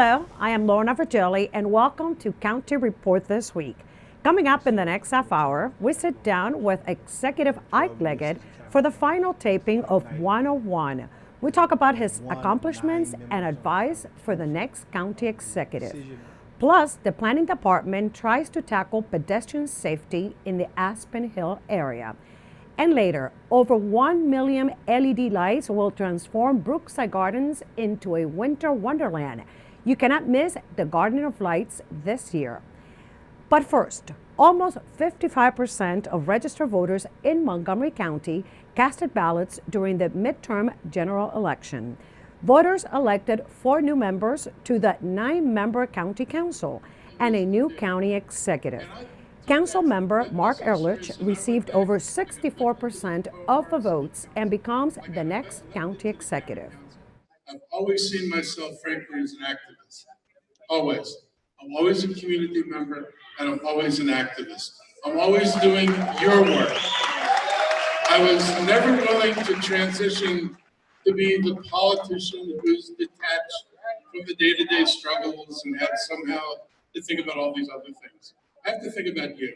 Hello, I am Lorna Virgili, and welcome to County Report this week. Coming up in the next half hour, we sit down with Executive Ike Leggett for the final taping of 101. We talk about his accomplishments and advice for the next county executive. Plus, the planning department tries to tackle pedestrian safety in the Aspen Hill area. And later, over 1 million LED lights will transform Brookside Gardens into a winter wonderland. You cannot miss the Garden of Lights this year. But first, almost 55% of registered voters in Montgomery County casted ballots during the midterm general election. Voters elected 4 new members to the 9-member county council and a new county executive. Council member Mark Ehrlich received over 64% of the votes and becomes the next county executive. I've always seen myself, frankly, as an activist. Always. I'm always a community member, and I'm always an activist. I'm always doing your work. I was never willing to transition to be the politician who's detached from the day-to-day struggles and had somehow to think about all these other things. I have to think about you.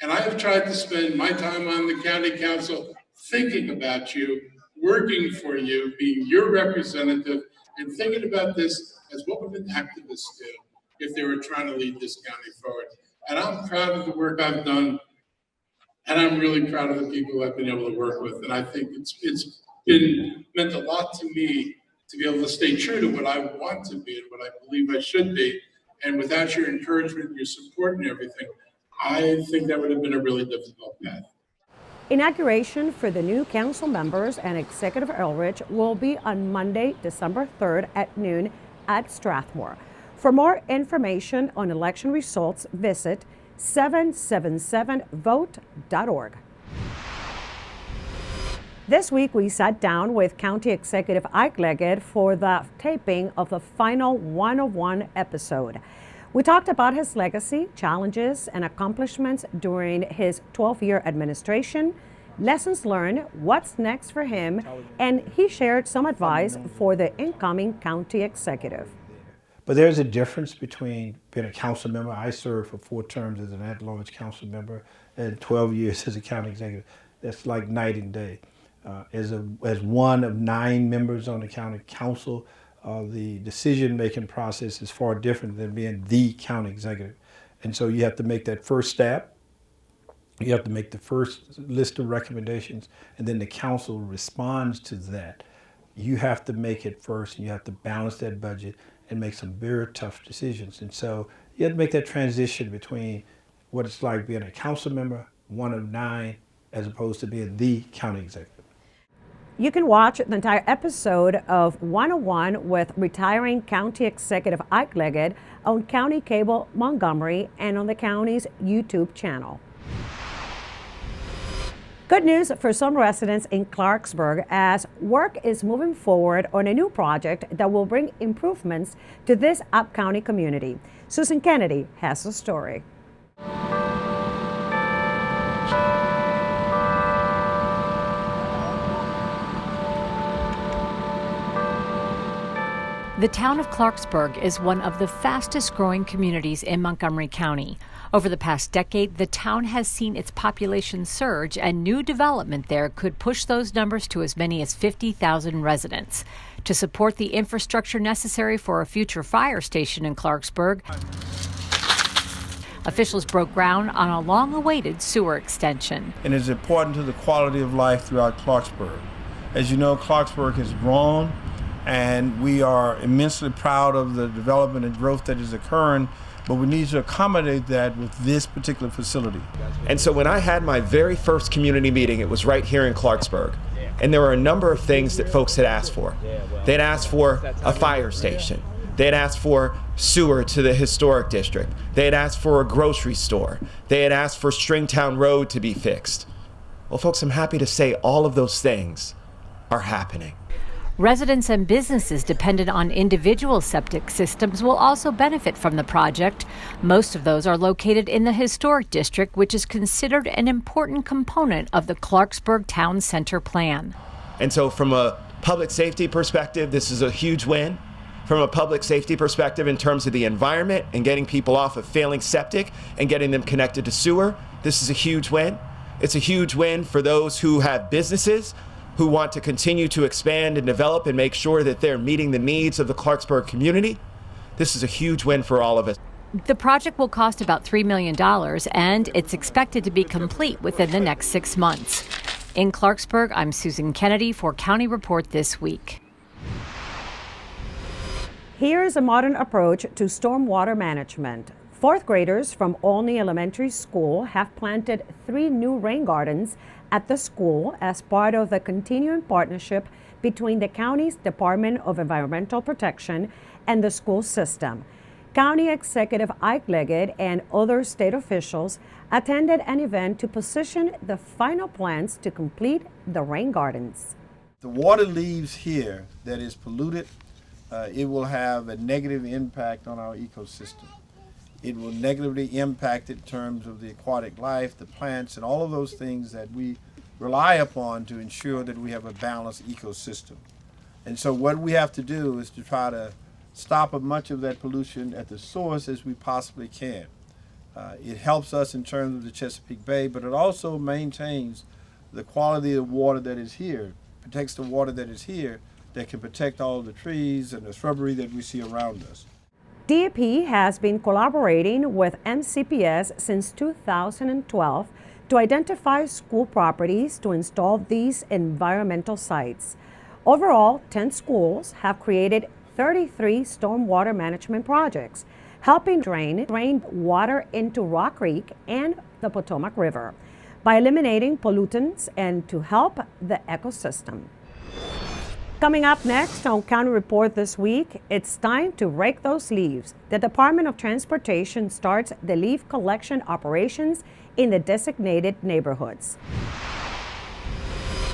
And I have tried to spend my time on the county council thinking about you, working for you, being your representative, and thinking about this as what would an activist do if they were trying to lead this county forward. And I'm proud of the work I've done, and I'm really proud of the people I've been able to work with. And I think it's been meant a lot to me to be able to stay true to what I want to be and what I believe I should be. And without your encouragement, your support and everything, I think that would have been a really difficult path. Inauguration for the new council members and Executive Ehrlich will be on Monday, December 3rd at noon at Strathmore. For more information on election results, visit 777vote.org. This week, we sat down with County Executive Ike Leggett for the taping of the final 101 episode. We talked about his legacy, challenges, and accomplishments during his 12-year administration, lessons learned, what's next for him, and he shared some advice for the incoming county executive. But there's a difference between being a council member. I served for 4 terms as an at-large council member and 12 years as a county executive. That's like night and day. As one of 9 members on the county council, the decision-making process is far different than being the county executive. And so you have to make that first step. You have to make the first list of recommendations, and then the council responds to that. You have to make it first, and you have to balance that budget and make some very tough decisions. And so you have to make that transition between what it's like being a council member, one of 9, as opposed to being the county executive. You can watch the entire episode of 101 with retiring County Executive Ike Leggett on County Cable Montgomery and on the county's YouTube channel. Good news for some residents in Clarksburg as work is moving forward on a new project that will bring improvements to this up-county community. Susan Kennedy has the story. The town of Clarksburg is one of the fastest growing communities in Montgomery County. Over the past decade, the town has seen its population surge, and new development there could push those numbers to as many as 50,000 residents. To support the infrastructure necessary for a future fire station in Clarksburg, officials broke ground on a long-awaited sewer extension. And it's important to the quality of life throughout Clarksburg. As you know, Clarksburg has grown, and we are immensely proud of the development and growth that is occurring, but we need to accommodate that with this particular facility. And so when I had my very first community meeting, it was right here in Clarksburg. And there were a number of things that folks had asked for. They'd asked for a fire station. They had asked for sewer to the historic district. They had asked for a grocery store. They had asked for Stringtown Road to be fixed. Well, folks, I'm happy to say all of those things are happening. Residents and businesses dependent on individual septic systems will also benefit from the project. Most of those are located in the historic district, which is considered an important component of the Clarksburg Town Center plan. And so from a public safety perspective, this is a huge win. from a public safety perspective in terms of the environment and getting people off of failing septic and getting them connected to sewer. This is a huge win. It's a huge win for those who have businesses who want to continue to expand and develop and make sure that they're meeting the needs of the Clarksburg community. This is a huge win for all of us. The project will cost about $3 million, and it's expected to be complete within the next 6 months. In Clarksburg, I'm Susan Kennedy for County Report This Week. Here's a modern approach to stormwater management. Fourth graders from Olney Elementary School have planted 3 new rain gardens at the school as part of the continuing partnership between the county's Department of Environmental Protection and the school system. County Executive Ike Leggett and other state officials attended an event to position the final plans to complete the rain gardens. The water leaves here that is polluted, it will have a negative impact on our ecosystem. It will negatively impact it in terms of the aquatic life, the plants, and all of those things that we rely upon to ensure that we have a balanced ecosystem. And so what we have to do is to try to stop as much of that pollution at the source as we possibly can. It helps us in terms of the Chesapeake Bay, but it also maintains the quality of water that is here, protects the water that is here, that can protect all the trees and the shrubbery that we see around us. DEP has been collaborating with MCPS since 2012 to identify school properties to install these environmental sites. Overall, 10 schools have created 33 stormwater management projects, helping drain water into Rock Creek and the Potomac River by eliminating pollutants and to help the ecosystem. Coming up next on County Report This Week, it's time to rake those leaves. The Department of Transportation starts the leaf collection operations in the designated neighborhoods.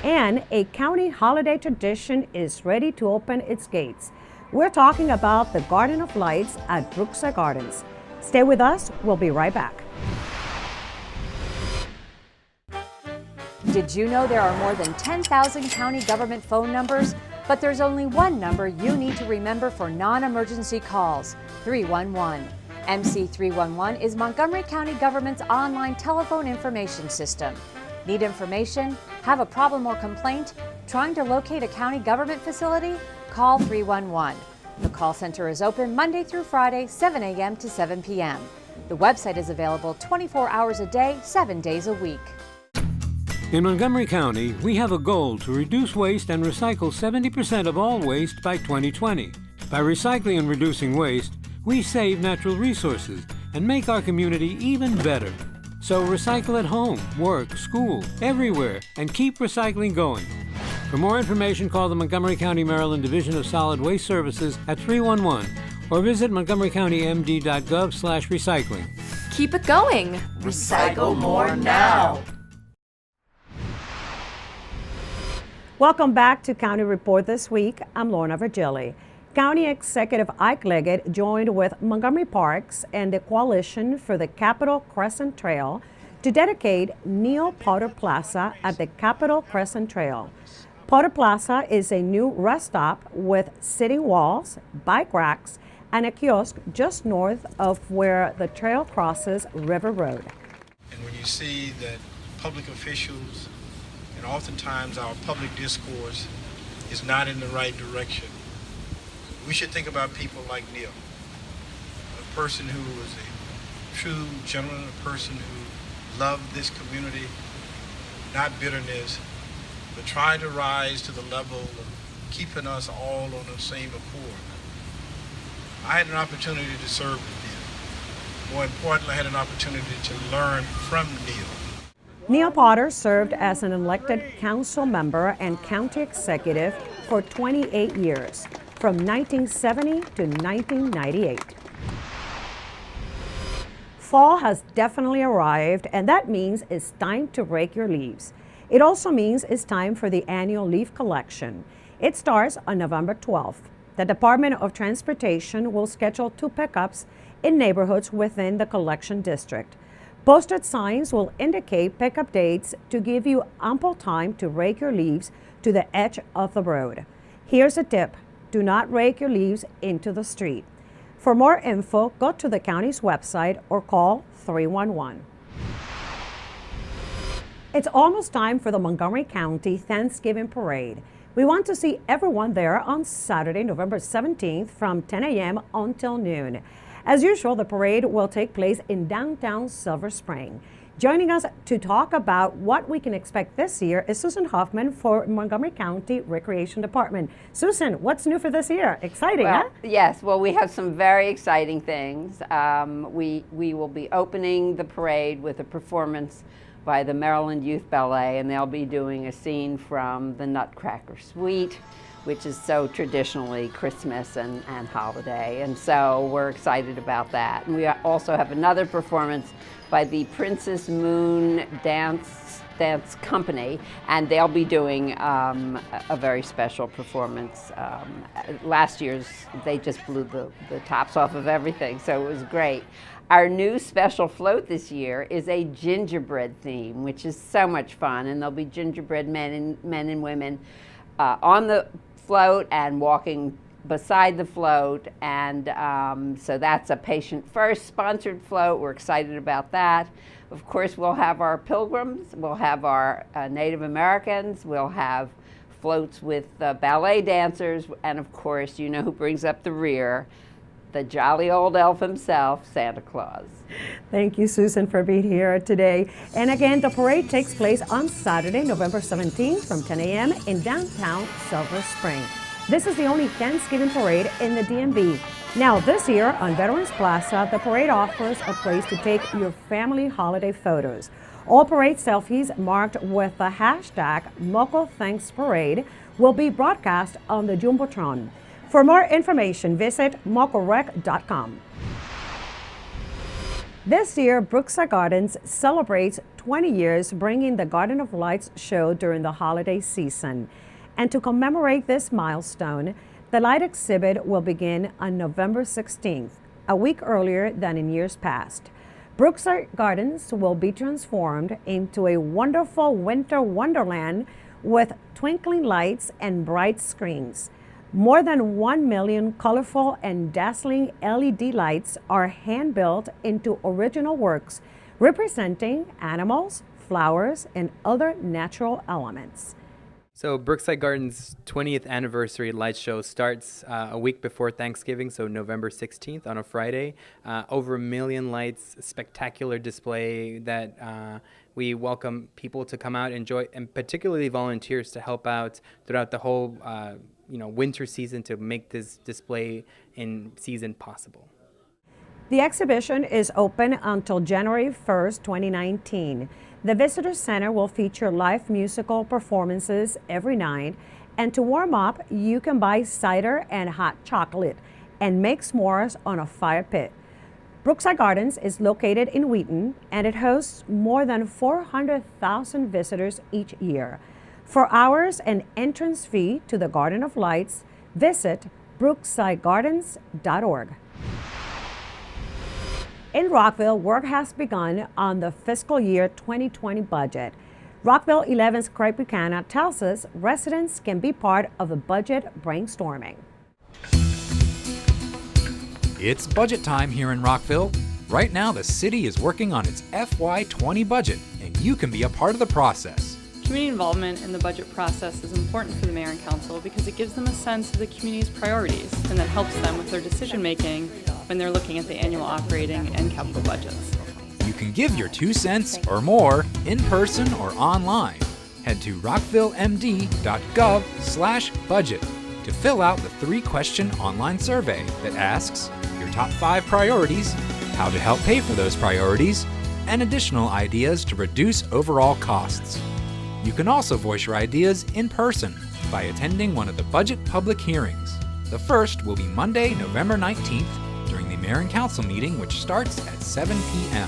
And a county holiday tradition is ready to open its gates. We're talking about the Garden of Lights at Brookside Gardens. Stay with us, we'll be right back. Did you know there are more than 10,000 county government phone numbers? But there's only one number you need to remember for non-emergency calls, 311. MC 311 is Montgomery County government's online telephone information system. Need information? Have a problem or complaint? Trying to locate a county government facility? Call 311. The call center is open Monday through Friday, 7 a.m. to 7 p.m. The website is available 24 hours a day, 7 days a week. In Montgomery County, we have a goal to reduce waste and recycle 70% of all waste by 2020. By recycling and reducing waste, we save natural resources and make our community even better. So recycle at home, work, school, everywhere, and keep recycling going. For more information, call the Montgomery County, Maryland Division of Solid Waste Services at 311 or visit montgomerycountymd.gov/recycling. Keep it going. Recycle more now. Welcome back to County Report This Week. I'm Lorna Virgili. County Executive Ike Leggett joined with Montgomery Parks and the Coalition for the Capitol Crescent Trail to dedicate Neil Potter Plaza at the Capitol Crescent Trail. Potter Plaza is a new rest stop with sitting walls, bike racks, and a kiosk just north of where the trail crosses River Road. And when you see that public officials and oftentimes our public discourse is not in the right direction, we should think about people like Neil, a person who was a true gentleman, a person who loved this community, not bitterness, but trying to rise to the level of keeping us all on the same accord. I had an opportunity to serve with Neil. More importantly, I had an opportunity to learn from Neil. Neil Potter served as an elected council member and county executive for 28 years, from 1970 to 1998. Fall has definitely arrived, and that means it's time to rake your leaves. It also means it's time for the annual leaf collection. It starts on November 12th. The Department of Transportation will schedule 2 pickups in neighborhoods within the collection district. Posted signs will indicate pickup dates to give you ample time to rake your leaves to the edge of the road. Here's a tip. do not rake your leaves into the street. For more info, go to the county's website or call 311. It's almost time for the Montgomery County Thanksgiving Parade. We want to see everyone there on Saturday, November 17th from 10 a.m. until noon. As usual, the parade will take place in downtown Silver Spring. Joining us to talk about what we can expect this year is Susan Hoffman for Montgomery County Recreation Department. Susan, what's new for this year? Exciting, huh? Yes, well, we have some very exciting things. We will be opening the parade with a performance by the Maryland Youth Ballet, and they'll be doing a scene from the Nutcracker Suite, which is so traditionally Christmas and holiday, and so we're excited about that. And we also have another performance by the Princess Moon Dance Company, and they'll be doing a very special performance. Last year's, they just blew the tops off of everything, so it was great. Our new special float this year is a gingerbread theme, which is so much fun, and there'll be gingerbread men and women on the float and walking beside the float, and so that's a Patient First sponsored float. We're excited about that. Of course, we'll have our pilgrims, we'll have our Native Americans, we'll have floats with ballet dancers, and of course, you know who brings up the rear, the jolly old elf himself, Santa Claus. Thank you, Susan, for being here today. And again, the parade takes place on Saturday, November 17th from 10 a.m. in downtown Silver Spring. This is the only Thanksgiving parade in the DMV. Now, this year on Veterans Plaza, the parade offers a place to take your family holiday photos. All parade selfies marked with the hashtag MocoThanksParade will be broadcast on the Jumbotron. For more information, visit mocorec.com. This year, Brookside Gardens celebrates 20 years bringing the Garden of Lights show during the holiday season. And to commemorate this milestone, the light exhibit will begin on November 16th, a week earlier than in years past. Brookside Gardens will be transformed into a wonderful winter wonderland with twinkling lights and bright screens. More than 1 million colorful and dazzling LED lights are hand-built into original works representing animals, flowers, and other natural elements. So Brookside Gardens' 20th anniversary light show starts a week before Thanksgiving, so November 16th on a Friday. Over 1 million lights, spectacular display that we welcome people to come out and enjoy, and particularly volunteers to help out throughout the whole winter season to make this display in season possible. The exhibition is open until January 1st, 2019. The Visitor Center will feature live musical performances every night, and to warm up, you can buy cider and hot chocolate and make s'mores on a fire pit. Brookside Gardens is located in Wheaton, and it hosts more than 400,000 visitors each year. For hours and entrance fee to the Garden of Lights, visit brooksidegardens.org. In Rockville, work has begun on the fiscal year 2020 budget. Rockville 11's Craig Buchanan tells us residents can be part of the budget brainstorming. It's budget time here in Rockville. Right now, the city is working on its FY20 budget, and you can be a part of the process. Community involvement in the budget process is important for the mayor and council because it gives them a sense of the community's priorities and that helps them with their decision making when they're looking at the annual operating and capital budgets. You can give your 2 cents or more in person or online. Head to rockvillemd.gov/budget to fill out the 3-question online survey that asks your top 5 priorities, how to help pay for those priorities, and additional ideas to reduce overall costs. You can also voice your ideas in person by attending one of the budget public hearings. The first will be Monday, November 19th during the Mayor and Council meeting, which starts at 7 p.m.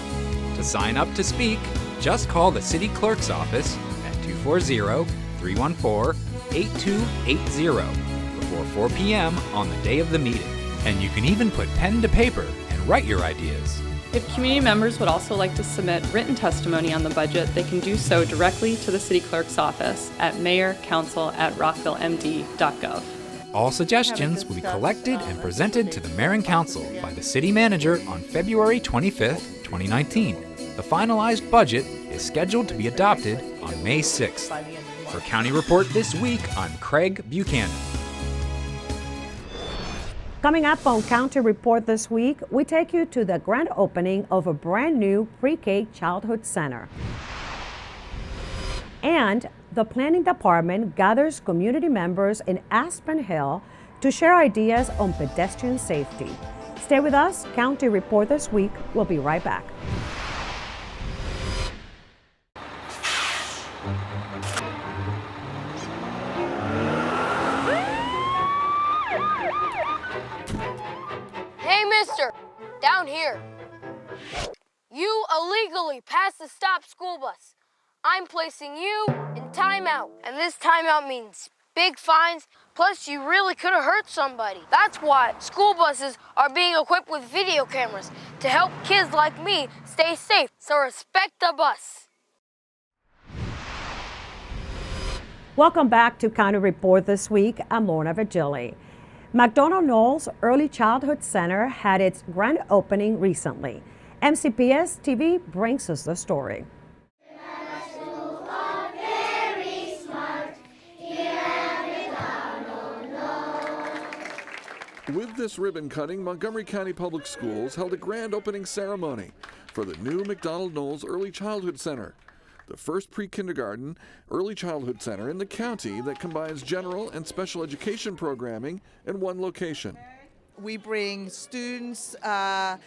To sign up to speak, just call the City Clerk's office at 240-314-8280 before 4 p.m. on the day of the meeting. And you can even put pen to paper and write your ideas. If community members would also like to submit written testimony on the budget, they can do so directly to the City Clerk's office at mayorcouncil@rockvillemd.gov. All suggestions will be collected and presented to the Mayor and Council by the City Manager on February 25th, 2019. The finalized budget is scheduled to be adopted on May 6th. For County Report This Week, I'm Craig Buchanan. Coming up on County Report This Week, we take you to the grand opening of a brand new pre-K childhood center. And the planning department gathers community members in Aspen Hill to share ideas on pedestrian safety. Stay with us. County Report This Week. We'll be right back. Hey, mister, down here. You illegally passed the stop school bus. I'm placing you in timeout, and this timeout means big fines, plus you really could have hurt somebody. That's why school buses are being equipped with video cameras to help kids like me stay safe, so respect the bus. Welcome back to County Report This Week. I'm Lorna Virgili. McDonald Knowles Early Childhood Center had its grand opening recently. MCPS TV brings us the story. With this ribbon cutting, Montgomery County Public Schools held a grand opening ceremony for the new McDonald Knowles Early Childhood Center, the first pre-kindergarten early childhood center in the county that combines general and special education programming in one location. We bring students that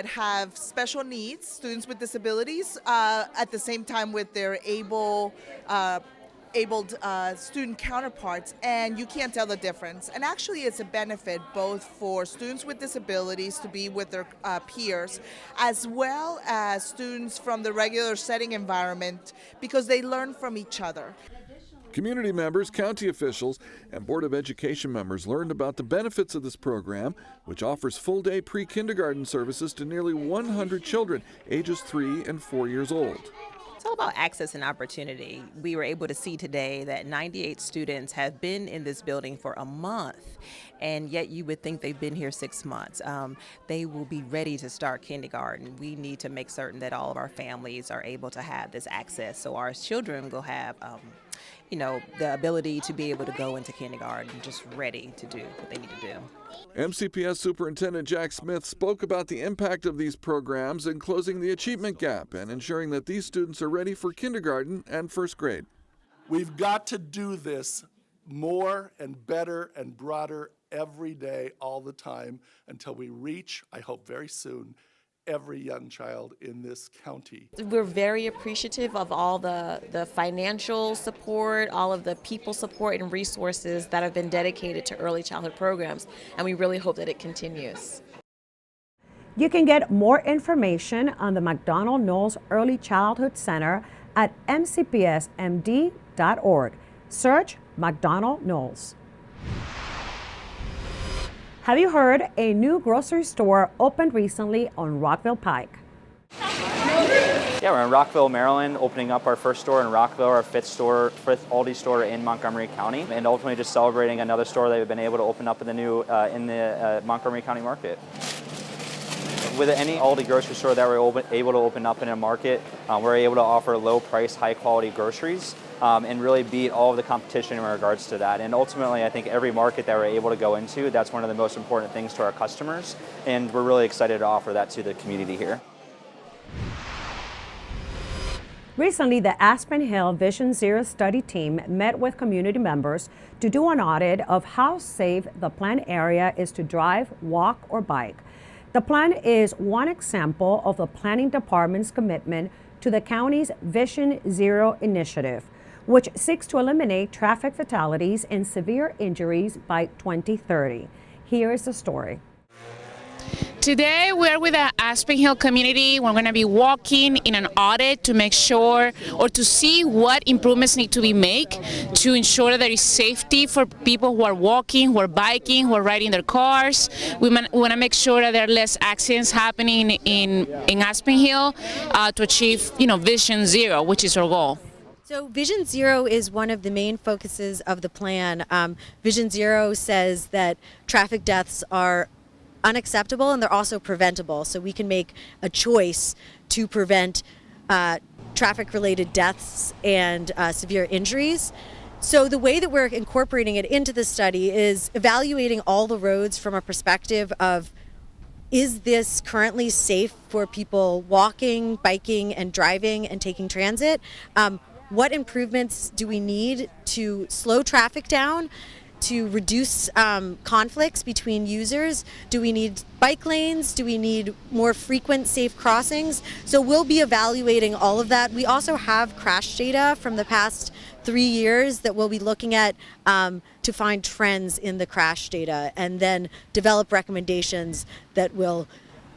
have special needs, students with disabilities, at the same time with their abled student counterparts, and you can't tell the difference. And actually it's a benefit both for students with disabilities to be with their peers, as well as students from the regular setting environment, because they learn from each other. Community members, county officials, and Board of Education members learned about the benefits of this program, which offers full-day pre-kindergarten services to nearly 100 children ages 3 and 4 years old. It's all about access and opportunity. We were able to see today that 98 students have been in this building for a month, and yet you would think they've been here 6 months. They will be ready to start kindergarten. We need to make certain that all of our families are able to have this access, so our children will have the ability to be able to go into kindergarten just ready to do what they need to do. MCPS Superintendent Jack Smith spoke about the impact of these programs in closing the achievement gap and ensuring that these students are ready for kindergarten and first grade. We've got to do this more and better and broader every day, all the time, until we reach, I hope very soon, every young child in this county. We're very appreciative of all the financial support, all of the people support and resources that have been dedicated to early childhood programs, and we really hope that it continues. You can get more information on the McDonald Knowles Early Childhood Center at mcpsmd.org. Search McDonald Knowles. Have you heard a new grocery store opened recently on Rockville Pike? Yeah, we're in Rockville, Maryland, opening up our first store in Rockville, our fifth Aldi store in Montgomery County, and ultimately just celebrating another store that we've been able to open up in the new Montgomery County market. With any Aldi grocery store that we're able to open up in a market, we're able to offer low price, high quality groceries and really beat all of the competition in regards to that. And ultimately, I think every market that we're able to go into, that's one of the most important things to our customers. And we're really excited to offer that to the community here. Recently, the Aspen Hill Vision Zero study team met with community members to do an audit of how safe the planned area is to drive, walk, or bike. The plan is one example of the planning department's commitment to the county's Vision Zero initiative, which seeks to eliminate traffic fatalities and severe injuries by 2030. Here is the story. Today we're with the Aspen Hill community. We're going to be walking in an audit to make sure or to see what improvements need to be made to ensure that there is safety for people who are walking, who are biking, who are riding their cars. We want to make sure that there are less accidents happening in Aspen Hill to achieve Vision Zero, which is our goal. So Vision Zero is one of the main focuses of the plan. Vision Zero says that traffic deaths are unacceptable and they're also preventable. So we can make a choice to prevent traffic-related deaths and severe injuries. So the way that we're incorporating it into the study is evaluating all the roads from a perspective of, is this currently safe for people walking, biking, and driving and taking transit? What improvements do we need to slow traffic down, to reduce conflicts between users? Do we need bike lanes? Do we need more frequent safe crossings? So we'll be evaluating all of that. We also have crash data from the past 3 years that we'll be looking at to find trends in the crash data and then develop recommendations that will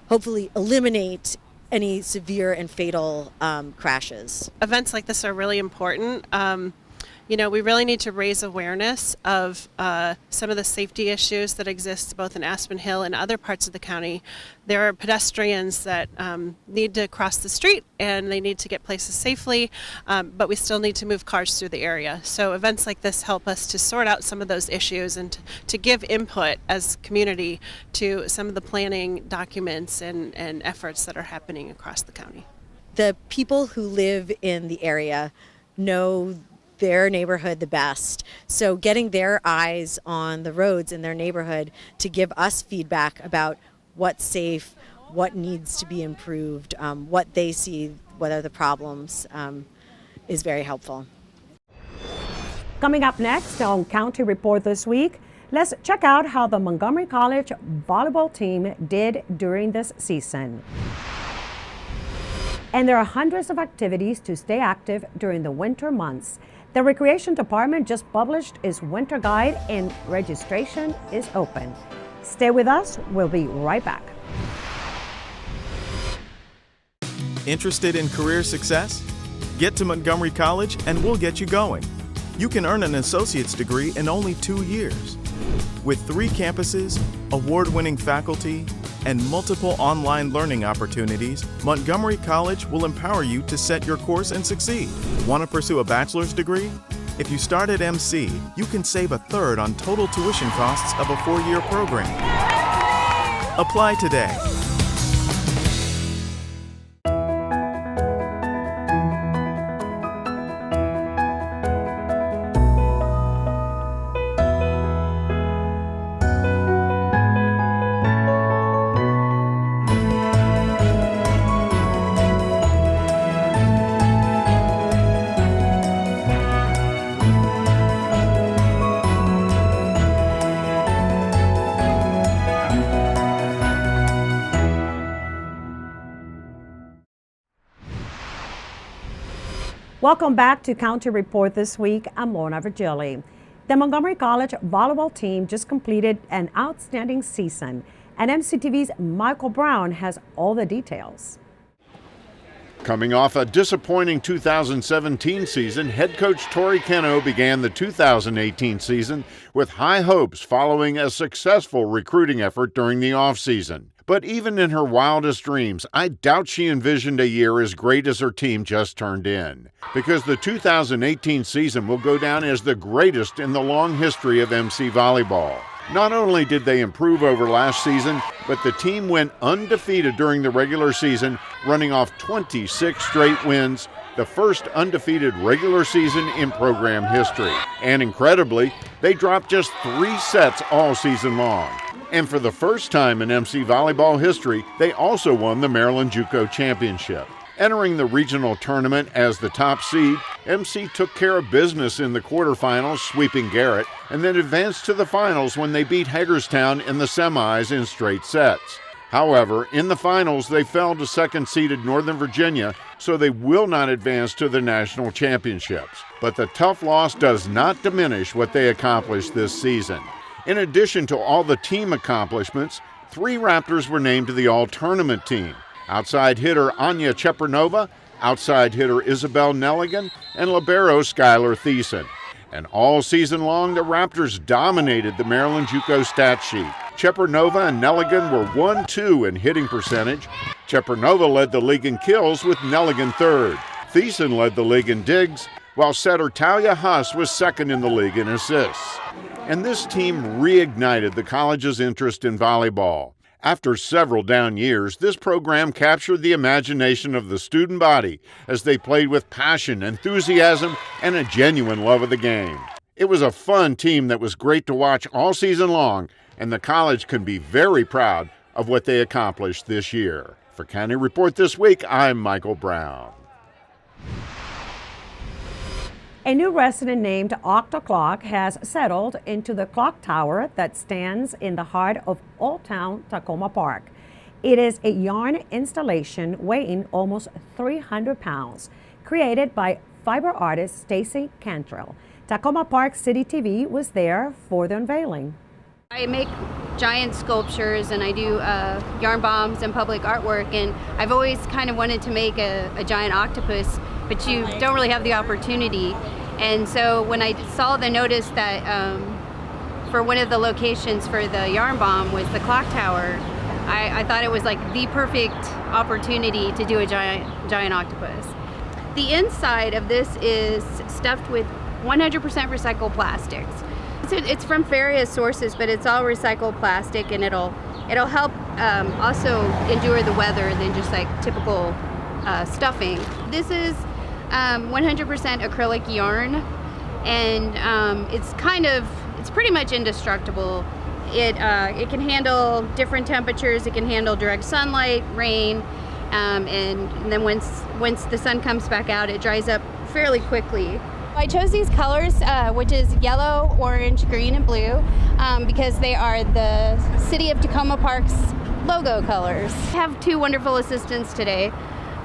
hopefully eliminate any severe and fatal crashes. Events like this are really important. We really need to raise awareness of some of the safety issues that exist both in Aspen Hill and other parts of the county. There are pedestrians that need to cross the street and they need to get places safely, but we still need to move cars through the area. So events like this help us to sort out some of those issues and to give input as community to some of the planning documents and efforts that are happening across the county. The people who live in the area know their neighborhood the best. So getting their eyes on the roads in their neighborhood to give us feedback about what's safe, what needs to be improved, what they see, what are the problems, is very helpful. Coming up next on County Report this week, let's check out how the Montgomery College volleyball team did during this season. And there are hundreds of activities to stay active during the winter months. The Recreation Department just published its winter guide and registration is open. Stay with us, we'll be right back. Interested in career success? Get to Montgomery College and we'll get you going. You can earn an associate's degree in only 2 years. With 3 campuses, award-winning faculty, and multiple online learning opportunities, Montgomery College will empower you to set your course and succeed. Want to pursue a bachelor's degree? If you start at MC, you can save 1/3 on total tuition costs of a 4-year program. Apply today. Welcome back to County Report this week. I'm Lorna Virgili. The Montgomery College volleyball team just completed an outstanding season, and MCTV's Michael Brown has all the details. Coming off a disappointing 2017 season, head coach Tori Keno began the 2018 season with high hopes following a successful recruiting effort during the offseason. But even in her wildest dreams, I doubt she envisioned a year as great as her team just turned in. Because the 2018 season will go down as the greatest in the long history of MC volleyball. Not only did they improve over last season, but the team went undefeated during the regular season, running off 26 straight wins, the first undefeated regular season in program history. And incredibly, they dropped just 3 sets all season long. And for the first time in MC volleyball history, they also won the Maryland JUCO Championship. Entering the regional tournament as the top seed, MC took care of business in the quarterfinals, sweeping Garrett, and then advanced to the finals when they beat Hagerstown in the semis in straight sets. However, in the finals, they fell to second-seeded Northern Virginia, so they will not advance to the national championships. But the tough loss does not diminish what they accomplished this season. In addition to all the team accomplishments, 3 Raptors were named to the all-tournament team. Outside hitter Anya Chepernova, outside hitter Isabel Nelligan, and libero Skylar Thiessen. And all season long, the Raptors dominated the Maryland JUCO stat sheet. Chepernova and Nelligan were 1-2 in hitting percentage. Chepernova led the league in kills with Nelligan third. Thiessen led the league in digs. while setter Talia Huss was second in the league in assists. And this team reignited the college's interest in volleyball. After several down years, this program captured the imagination of the student body as they played with passion, enthusiasm, and a genuine love of the game. It was a fun team that was great to watch all season long, and the college can be very proud of what they accomplished this year. For County Report This Week, I'm Michael Brown. A new resident named Octoclock has settled into the clock tower that stands in the heart of Old Town Tacoma Park. It is a yarn installation weighing almost 300 pounds, created by fiber artist Stacy Cantrell. Tacoma Park City TV was there for the unveiling. I make giant sculptures and I do yarn bombs and public artwork, and I've always kind of wanted to make a giant octopus, but you don't really have the opportunity. And so when I saw the notice that for one of the locations for the yarn bomb was the clock tower, I thought it was like the perfect opportunity to do a giant octopus. The inside of this is stuffed with 100% recycled plastics. It's from various sources, but it's all recycled plastic, and it'll help also endure the weather than just like typical stuffing. This is 100% acrylic yarn, and it's pretty much indestructible. It can handle different temperatures. It can handle direct sunlight, rain, and then once the sun comes back out, it dries up fairly quickly. I chose these colors, which is yellow, orange, green, and blue, because they are the City of Tacoma Park's logo colors. I have two wonderful assistants today.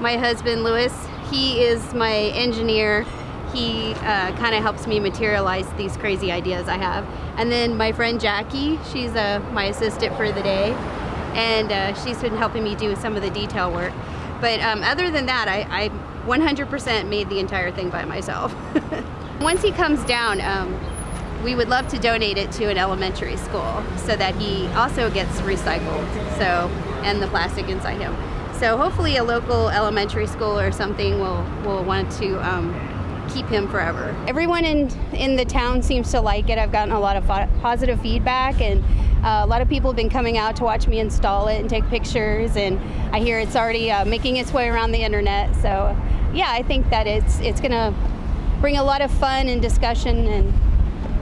My husband, Louis, he is my engineer. He kind of helps me materialize these crazy ideas I have. And then my friend Jackie, she's my assistant for the day, and she's been helping me do some of the detail work. But other than that, I 100% made the entire thing by myself. Once he comes down, we would love to donate it to an elementary school so that he also gets recycled, and the plastic inside him. So hopefully a local elementary school or something will want to keep him forever. Everyone in the town seems to like it. I've gotten a lot of positive feedback, and a lot of people have been coming out to watch me install it and take pictures, and I hear it's already making its way around the internet. So yeah, I think that it's going to bring a lot of fun and discussion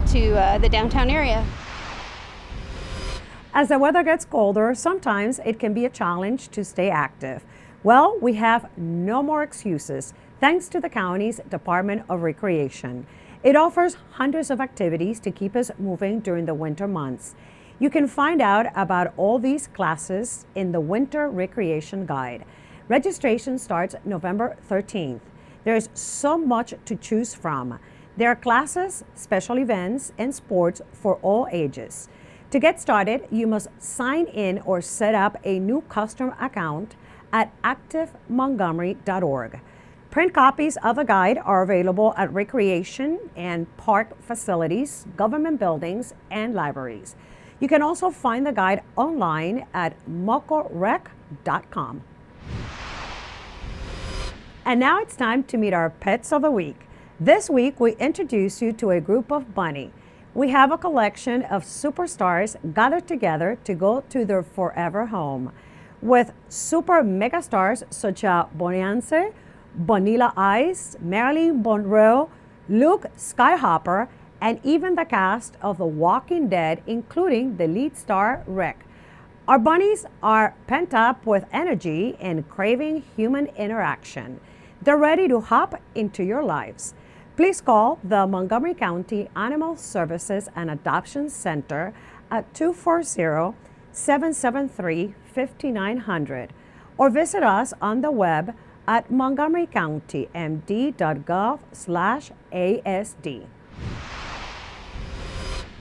to the downtown area. As the weather gets colder, sometimes it can be a challenge to stay active. Well, we have no more excuses thanks to the county's Department of Recreation. It offers hundreds of activities to keep us moving during the winter months. You can find out about all these classes in the Winter Recreation Guide. Registration starts November 13th. There's so much to choose from. There are classes, special events, and sports for all ages. To get started, you must sign in or set up a new custom account at activemontgomery.org. Print copies of the guide are available at recreation and park facilities, government buildings, and libraries. You can also find the guide online at mocorec.com. And now it's time to meet our pets of the week. This week, we introduce you to a group of bunny. We have a collection of superstars gathered together to go to their forever home. With super megastars such as Bonance, Vanilla Ice, Marilyn Monroe, Luke Skyhopper, and even the cast of The Walking Dead, including the lead star Rick. Our bunnies are pent up with energy and craving human interaction. They're ready to hop into your lives. Please call the Montgomery County Animal Services and Adoption Center at 240-773-5900 or visit us on the web at montgomerycountymd.gov/ASD.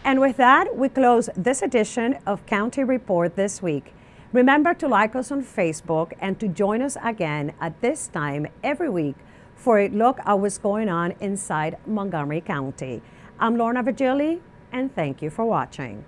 And with that, we close this edition of County Report This Week. Remember to like us on Facebook and to join us again at this time every week for a look at what's going on inside Montgomery County. I'm Lorna Virgili, and thank you for watching.